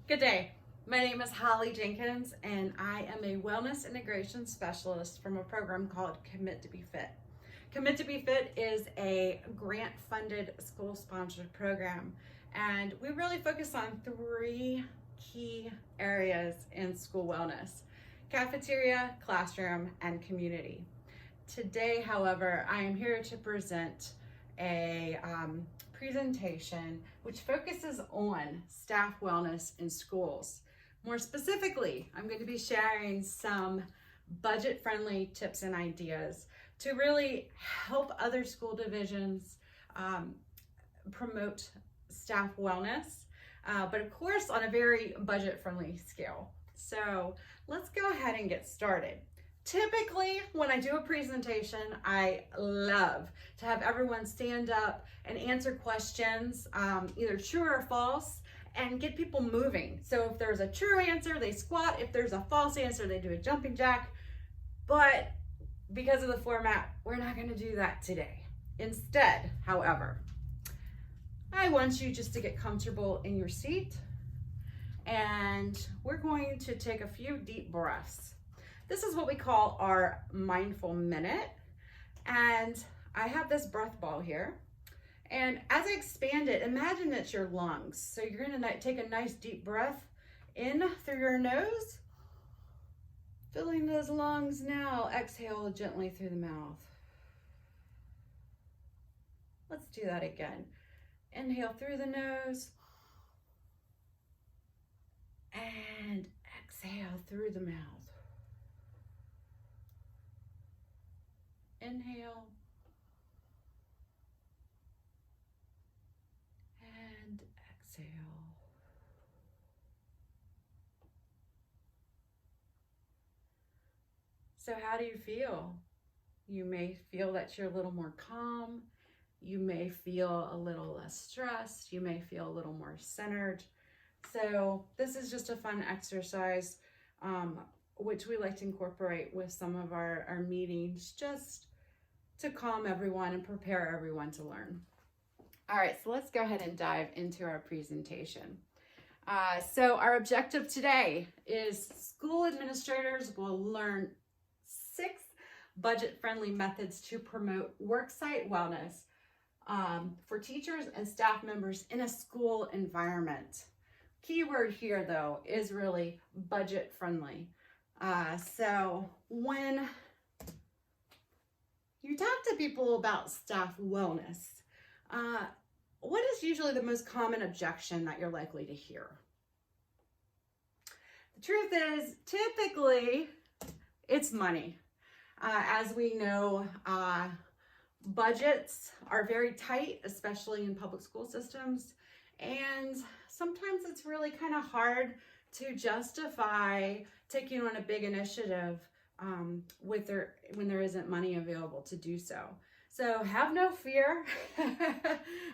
Good day. My name is Jenkins, and I am a wellness integration specialist from a program called Commit to be Fit. Commit to be Fit is a grant-funded school-sponsored program, and we really focus on three key areas in school wellness: cafeteria, classroom, and community. Today, however, I am here to present a presentation which focuses on staff wellness in schools. More specifically, I'm going to be sharing some budget-friendly tips and ideas to really help other school divisions promote staff wellness, but of course on a very budget-friendly scale. So let's go ahead and get started. Typically, when I do a presentation, I love to have everyone stand up and answer questions, either true or false, and get people moving. So if there's a true answer, they squat. If there's a false answer, they do a jumping jack. But because of the format, we're not going to do that today. Instead, however, I want you just to get comfortable in your seat, and we're going to take a few deep breaths. This is what we call our mindful minute. And I have this breath ball here. And as I expand it, imagine it's your lungs. So you're gonna take a nice deep breath in through your nose, filling those lungs now. Exhale gently through the mouth. Let's do that again. Inhale through the nose. And exhale through the mouth. Inhale and exhale. So how do you feel? You may feel that you're a little more calm. You may feel a little less stressed. You may feel a little more centered. So this is just a fun exercise, which we like to incorporate with some of our meetings, just to calm everyone and prepare everyone to learn. All right, so let's go ahead and dive into our presentation. So our objective today is school administrators will learn 6 budget-friendly methods to promote worksite wellness for teachers and staff members in a school environment. Keyword here, though, is really budget-friendly. So when you talk to people about staff wellness, what is usually the most common objection that you're likely to hear? The truth is, typically, it's money. As we know, budgets are very tight, especially in public school systems, and sometimes it's really kind of hard to justify taking on a big initiative when there isn't money available to do so. So have no fear.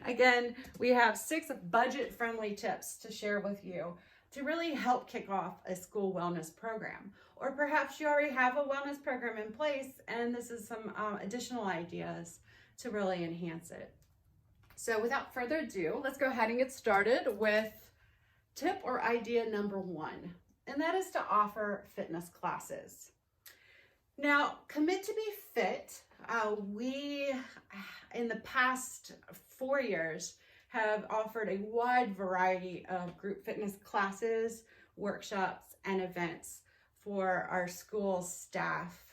Again, we have 6 budget-friendly tips to share with you to really help kick off a school wellness program. Or perhaps you already have a wellness program in place and this is some additional ideas to really enhance it. So without further ado, let's go ahead and get started with tip or idea number 1, and that is to offer fitness classes. Now, Commit to be Fit, we, in the past 4 years, have offered a wide variety of group fitness classes, workshops, and events for our school staff,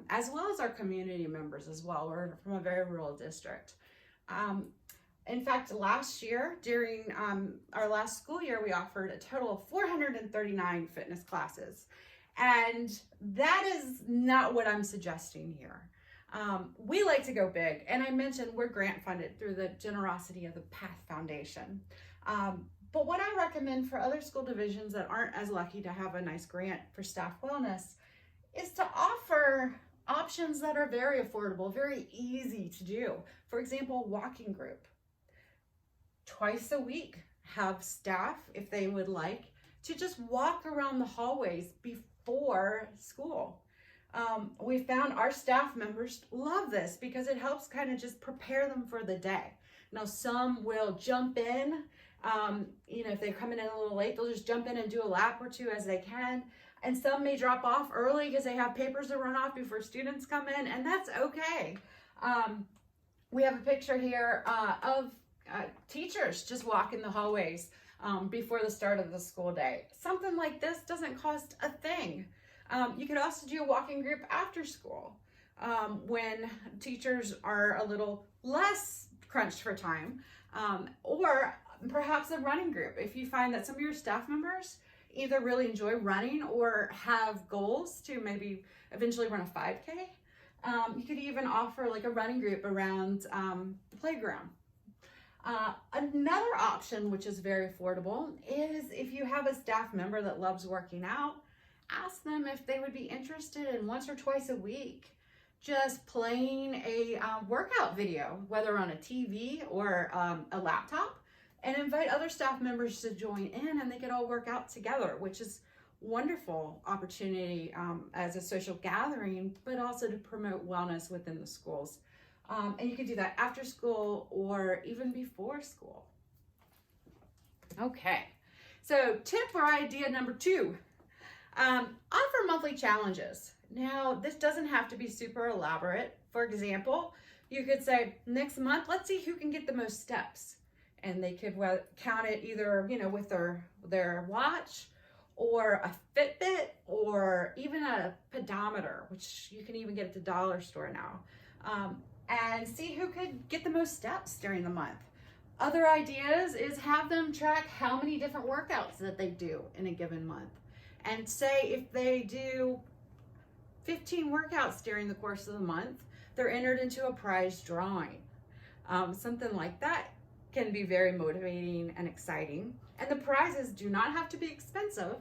as well as our community members as well. We're from a very rural district. In fact, last year, during our last school year, we offered a total of 439 fitness classes. And that is not what I'm suggesting here. We like to go big, and I mentioned we're grant funded through the generosity of the Path Foundation. But what I recommend for other school divisions that aren't as lucky to have a nice grant for staff wellness is to offer options that are very affordable, very easy to do. For example, walking group. Twice a week, have staff, if they would like, to just walk around the hallways before school. We found our staff members love this because it helps kind of just prepare them for the day. Now, some will jump in You know, if they're coming in a little late, they'll just jump in and do a lap or two as they can. And some may drop off early because they have papers to run off before students come in, and that's okay. We have a picture here of teachers just walking the hallways before the start of the school day. Something like this doesn't cost a thing. You could also do a walking group after school when teachers are a little less crunched for time, or perhaps a running group. If you find that some of your staff members either really enjoy running or have goals to maybe eventually run a 5K, you could even offer like a running group around the playground. Another option, which is very affordable, is if you have a staff member that loves working out, ask them if they would be interested in once or twice a week just playing a workout video, whether on a TV or a laptop, and invite other staff members to join in, and they could all work out together, which is wonderful opportunity as a social gathering, but also to promote wellness within the schools. And you can do that after school or even before school. Okay, so tip or idea number 2, offer monthly challenges. Now, this doesn't have to be super elaborate. For example, you could say, next month, let's see who can get the most steps. And they could count it either, you know, with their watch or a Fitbit or even a pedometer, which you can even get at the dollar store now, and see who could get the most steps during the month. Other ideas is have them track how many different workouts that they do in a given month, and say if they do 15 workouts during the course of the month, they're entered into a prize drawing. Something like that can be very motivating and exciting. And the prizes do not have to be expensive,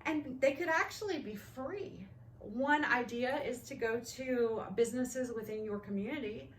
and they could actually be free. One idea is to go to businesses within your community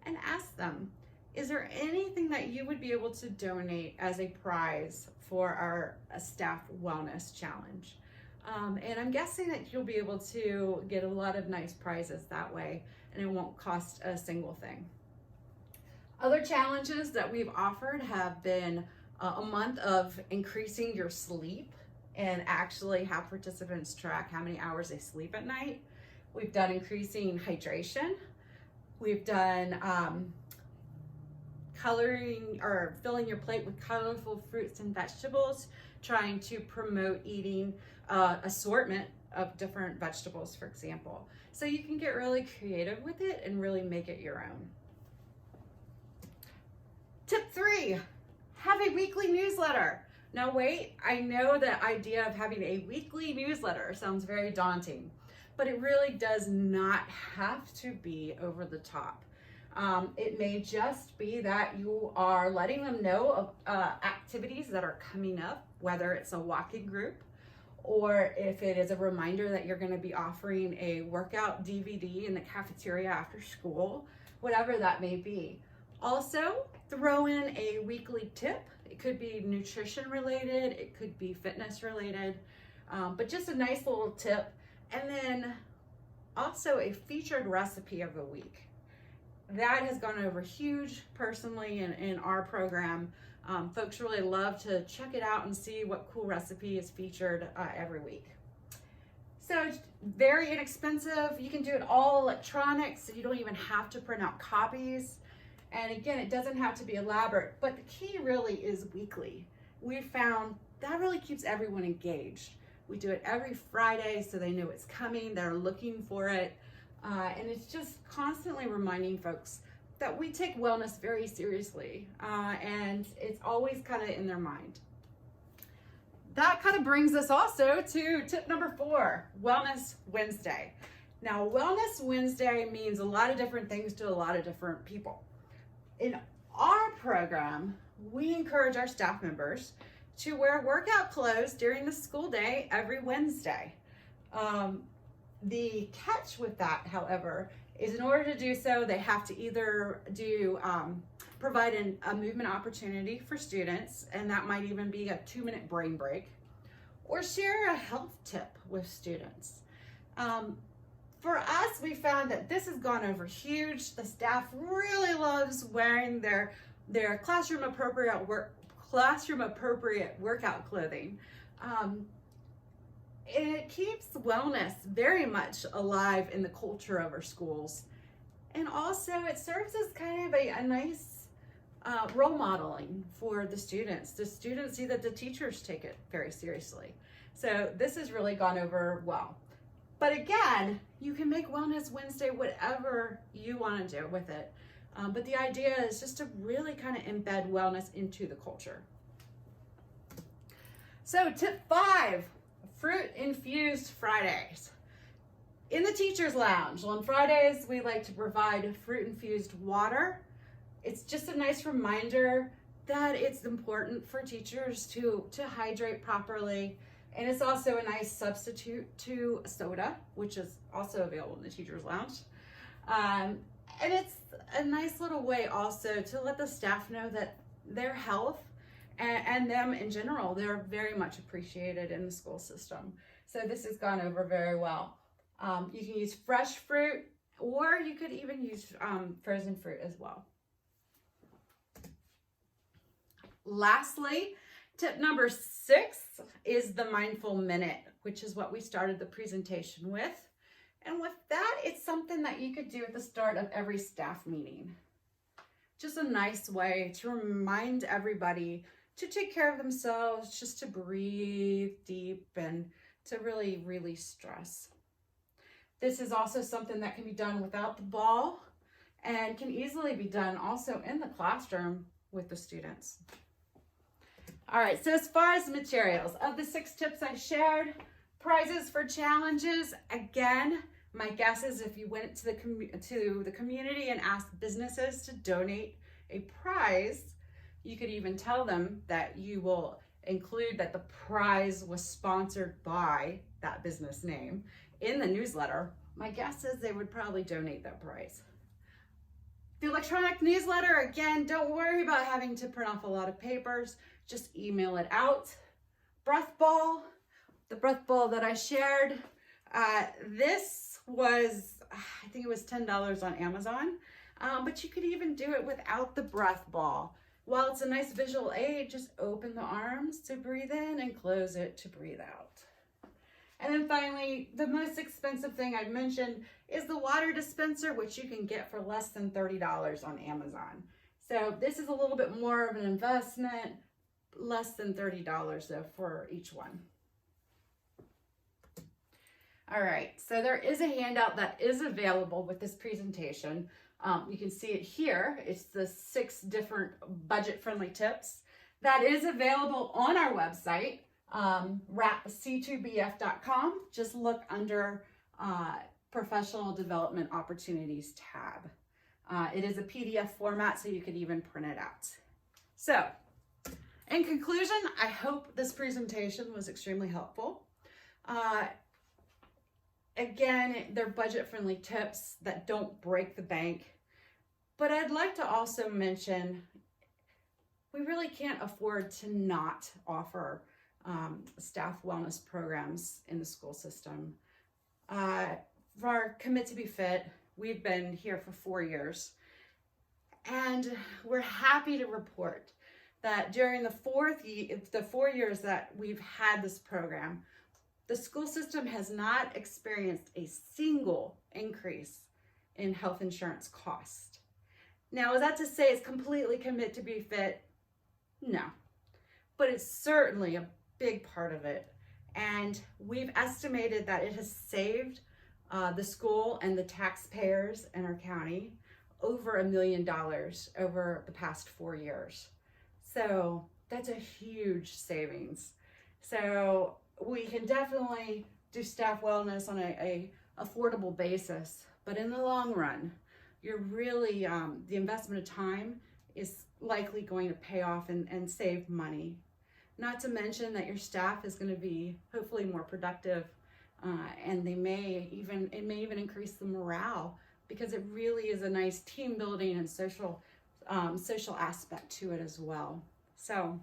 and ask them, is there anything that you would be able to donate as a prize for our staff wellness challenge? And I'm guessing that you'll be able to get a lot of nice prizes that way, and it won't cost a single thing. Other challenges that we've offered have been a month of increasing your sleep and actually have participants track how many hours they sleep at night. We've done increasing hydration. We've done coloring or filling your plate with colorful fruits and vegetables, trying to promote eating assortment of different vegetables, for example. So you can get really creative with it and really make it your own. Tip 3, have a weekly newsletter. Now wait, I know the idea of having a weekly newsletter sounds very daunting, but it really does not have to be over the top. It may just be that you are letting them know of activities that are coming up, whether it's a walking group, or if it is a reminder that you're going to be offering a workout DVD in the cafeteria after school, whatever that may be. Also, throw in a weekly tip. It could be nutrition related, it could be fitness related, but just a nice little tip. And then also a featured recipe of the week. That has gone over huge personally in our program. Folks really love to check it out and see what cool recipe is featured every week. So very inexpensive. You can do it all electronic, so you don't even have to print out copies. And again, it doesn't have to be elaborate, but the key really is weekly. We found that really keeps everyone engaged. We do it every Friday so they know it's coming, they're looking for it. And it's just constantly reminding folks that we take wellness very seriously, and it's always kind of in their mind. That kind of brings us also to tip number 4, Wellness Wednesday. Now, Wellness Wednesday means a lot of different things to a lot of different people. In our program, we encourage our staff members to wear workout clothes during the school day every Wednesday. The catch with that, however, is in order to do so, they have to either provide a movement opportunity for students, and that might even be a 2-minute brain break, or share a health tip with students. For us, we found that this has gone over huge. The staff really loves wearing their classroom appropriate work classroom appropriate workout clothing. It keeps wellness very much alive in the culture of our schools. And also it serves as kind of a nice role modeling for the students. The students see that the teachers take it very seriously. So this has really gone over well. But again, you can make Wellness Wednesday whatever you want to do with it. But the idea is just to really kind of embed wellness into the culture. So tip 5, fruit infused Fridays. In the teacher's lounge on Fridays, we like to provide fruit infused water. It's just a nice reminder that it's important for teachers to hydrate properly. And it's also a nice substitute to soda, which is also available in the teacher's lounge. And it's a nice little way also to let the staff know that their health and them in general, they're very much appreciated in the school system. So this has gone over very well. You can use fresh fruit, or you could even use frozen fruit as well. Lastly, tip number 6 is the mindful minute, which is what we started the presentation with. And with that, it's something that you could do at the start of every staff meeting. Just a nice way to remind everybody to take care of themselves, just to breathe deep and to really release stress. This is also something that can be done without the ball and can easily be done also in the classroom with the students. All right, so as far as materials, of the 6 tips I shared, prizes for challenges, again, my guess is if you went to the community and asked businesses to donate a prize, you could even tell them that you will include that the prize was sponsored by that business name in the newsletter. My guess is they would probably donate that prize. The electronic newsletter, again, don't worry about having to print off a lot of papers. Just email it out. Breath ball, the breath ball that I shared, this was, I think it was $10 on Amazon, but you could even do it without the breath ball. While it's a nice visual aid, just open the arms to breathe in and close it to breathe out. And then finally, the most expensive thing I'd mentioned is the water dispenser, which you can get for less than $30 on Amazon. So this is a little bit more of an investment, less than $30 though for each one. All right, so there is a handout that is available with this presentation. You can see it here. It's the 6 different budget-friendly tips. That is available on our website, rapc2bf.com. Just look under Professional Development Opportunities tab. It is a PDF format, so you could even print it out. So, in conclusion, I hope this presentation was extremely helpful. Again, they're budget-friendly tips that don't break the bank. But I'd like to also mention, we really can't afford to not offer staff wellness programs in the school system. For our Commit to Be Fit, we've been here for 4 years. And we're happy to report that during the 4 years that we've had this program, the school system has not experienced a single increase in health insurance cost. Now, is that to say it's completely Commit to Be Fit? No, but it's certainly a big part of it. And we've estimated that it has saved the school and the taxpayers in our county over $1 million over the past 4 years. So that's a huge savings. So we can definitely do staff wellness on a affordable basis, but in the long run, you're really, the investment of time is likely going to pay off and save money. Not to mention that your staff is going to be hopefully more productive, and it may even increase the morale, because it really is a nice team building and social aspect to it as well. So,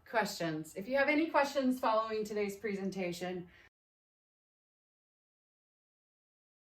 questions. If you have any questions following today's presentation,